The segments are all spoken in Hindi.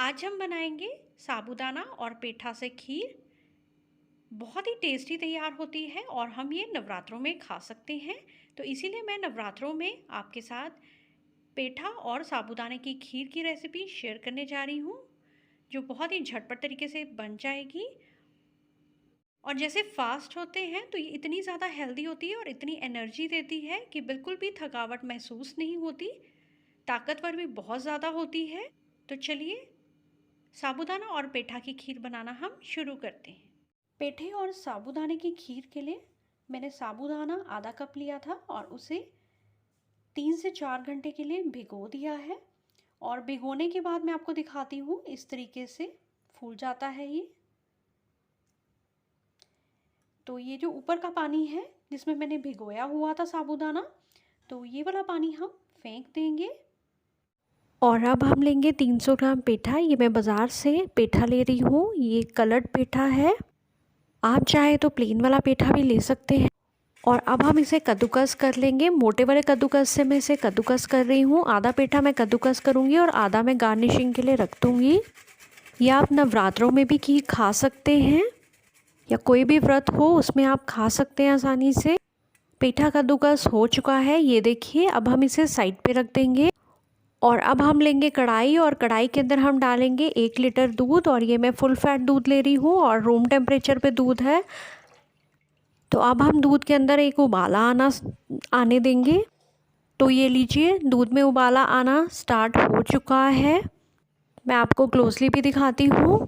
आज हम बनाएंगे साबूदाना और पेठा से खीर। बहुत ही टेस्टी तैयार होती है और हम ये नवरात्रों में खा सकते हैं। तो इसीलिए मैं नवरात्रों में आपके साथ पेठा और साबूदाने की खीर की रेसिपी शेयर करने जा रही हूँ, जो बहुत ही झटपट तरीके से बन जाएगी। और जैसे फास्ट होते हैं तो ये इतनी ज़्यादा हेल्दी होती है और इतनी एनर्जी देती है कि बिल्कुल भी थकावट महसूस नहीं होती। ताकतवर भी बहुत ज़्यादा होती है। तो चलिए साबूदाना और पेठा की खीर बनाना हम शुरू करते हैं। पेठे और साबूदाने की खीर के लिए मैंने साबूदाना आधा कप लिया था और उसे 3 से 4 घंटे के लिए भिगो दिया है। और भिगोने के बाद मैं आपको दिखाती हूँ, इस तरीके से फूल जाता है ये। तो ये जो ऊपर का पानी है जिसमें मैंने भिगोया हुआ था साबूदाना, तो ये वाला पानी हम फेंक देंगे। और अब हम लेंगे 300 ग्राम पेठा। ये मैं बाज़ार से पेठा ले रही हूँ, ये कलर्ड पेठा है। आप चाहे तो प्लेन वाला पेठा भी ले सकते हैं। और अब हम इसे कद्दूकस कर लेंगे। मोटे वाले कद्दूकस से मैं इसे कद्दूकस कर रही हूँ। आधा पेठा मैं कद्दूकस करूँगी और आधा मैं गार्निशिंग के लिए रख दूँगी। या आप नवरात्रों में भी खीर खा सकते हैं, या कोई भी व्रत हो उसमें आप खा सकते हैं आसानी से। पेठा कद्दूकस हो चुका है, ये देखिए। अब हम इसे साइड पे रख देंगे। और अब हम लेंगे कढ़ाई, और कढ़ाई के अंदर हम डालेंगे 1 लीटर दूध। और ये मैं फुल फैट दूध ले रही हूँ और रूम टेम्परेचर पे दूध है। तो अब हम दूध के अंदर एक उबाला आने देंगे। तो ये लीजिए, दूध में उबाला आना स्टार्ट हो चुका है। मैं आपको क्लोजली भी दिखाती हूँ।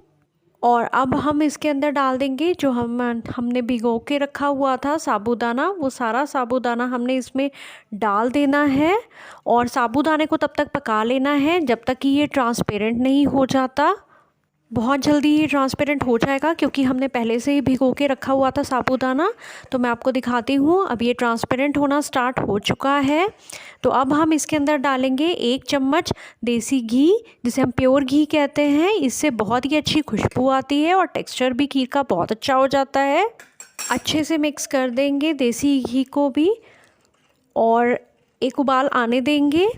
और अब हम इसके अंदर डाल देंगे जो हमने भिगो के रखा हुआ था साबूदाना। वो सारा साबूदाना हमने इसमें डाल देना है। और साबूदाने को तब तक पका लेना है जब तक कि ये ट्रांसपेरेंट नहीं हो जाता। बहुत जल्दी ये ट्रांसपेरेंट हो जाएगा क्योंकि हमने पहले से ही भिगो के रखा हुआ था साबूदाना। तो मैं आपको दिखाती हूँ, अब ये ट्रांसपेरेंट होना स्टार्ट हो चुका है। तो अब हम इसके अंदर डालेंगे 1 चम्मच देसी घी, जिसे हम प्योर घी कहते हैं। इससे बहुत ही अच्छी खुशबू आती है और टेक्सचर भी खीर का बहुत अच्छा हो जाता है। अच्छे से मिक्स कर देंगे देसी घी को भी और एक उबाल आने देंगे।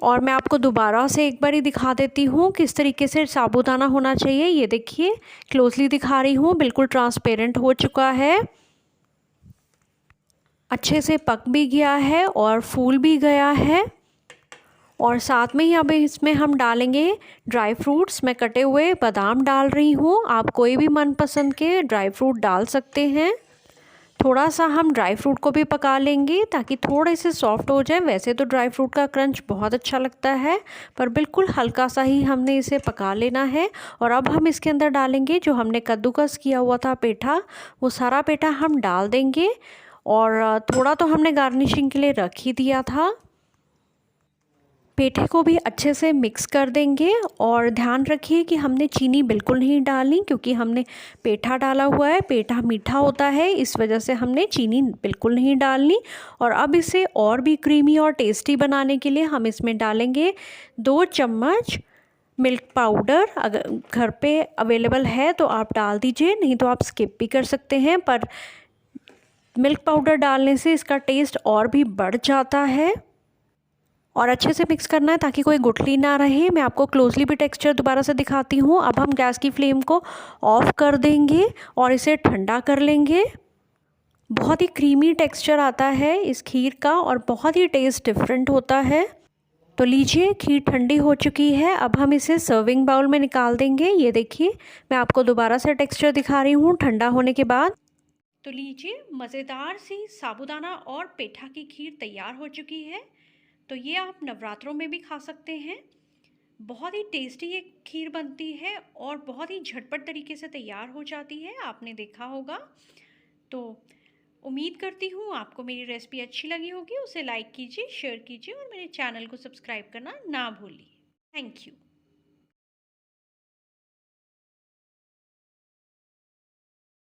और मैं आपको दोबारा से एक बार ही दिखा देती हूँ किस तरीके से साबूदाना होना चाहिए। ये देखिए, क्लोजली दिखा रही हूँ, बिल्कुल ट्रांसपेरेंट हो चुका है, अच्छे से पक भी गया है और फूल भी गया है। और साथ में ही अब इसमें हम डालेंगे ड्राई फ्रूट्स। मैं कटे हुए बादाम डाल रही हूँ, आप कोई भी मनपसंद के ड्राई फ्रूट डाल सकते हैं। थोड़ा सा हम ड्राई फ्रूट को भी पका लेंगे ताकि थोड़े से सॉफ्ट हो जाए। वैसे तो ड्राई फ्रूट का क्रंच बहुत अच्छा लगता है, पर बिल्कुल हल्का सा ही हमने इसे पका लेना है। और अब हम इसके अंदर डालेंगे जो हमने कद्दूकस किया हुआ था पेठा, वो सारा पेठा हम डाल देंगे। और थोड़ा तो हमने गार्निशिंग के लिए रख ही दिया था। पेठे को भी अच्छे से मिक्स कर देंगे। और ध्यान रखिए कि हमने चीनी बिल्कुल नहीं डालनी, क्योंकि हमने पेठा डाला हुआ है, पेठा मीठा होता है, इस वजह से हमने चीनी बिल्कुल नहीं डालनी। और अब इसे और भी क्रीमी और टेस्टी बनाने के लिए हम इसमें डालेंगे 2 चम्मच मिल्क पाउडर। अगर घर पे अवेलेबल है तो आप डाल दीजिए, नहीं तो आप स्किप भी कर सकते हैं। पर मिल्क पाउडर डालने से इसका टेस्ट और भी बढ़ जाता है। और अच्छे से मिक्स करना है ताकि कोई गुठली ना रहे। मैं आपको क्लोजली भी टेक्सचर दोबारा से दिखाती हूँ। अब हम गैस की फ्लेम को ऑफ़ कर देंगे और इसे ठंडा कर लेंगे। बहुत ही क्रीमी टेक्सचर आता है इस खीर का और बहुत ही टेस्ट डिफरेंट होता है। तो लीजिए, खीर ठंडी हो चुकी है। अब हम इसे सर्विंग बाउल में निकाल देंगे। ये देखिए, मैं आपको दोबारा से टेक्सचर दिखा रही हूँ ठंडा होने के बाद। तो लीजिए, मज़ेदार सी साबूदाना और पेठा की खीर तैयार हो चुकी है। तो ये आप नवरात्रों में भी खा सकते हैं। बहुत ही टेस्टी ये खीर बनती है और बहुत ही झटपट तरीके से तैयार हो जाती है, आपने देखा होगा। तो उम्मीद करती हूँ आपको मेरी रेसिपी अच्छी लगी होगी। उसे लाइक कीजिए, शेयर कीजिए और मेरे चैनल को सब्सक्राइब करना ना भूलिए। Thank you.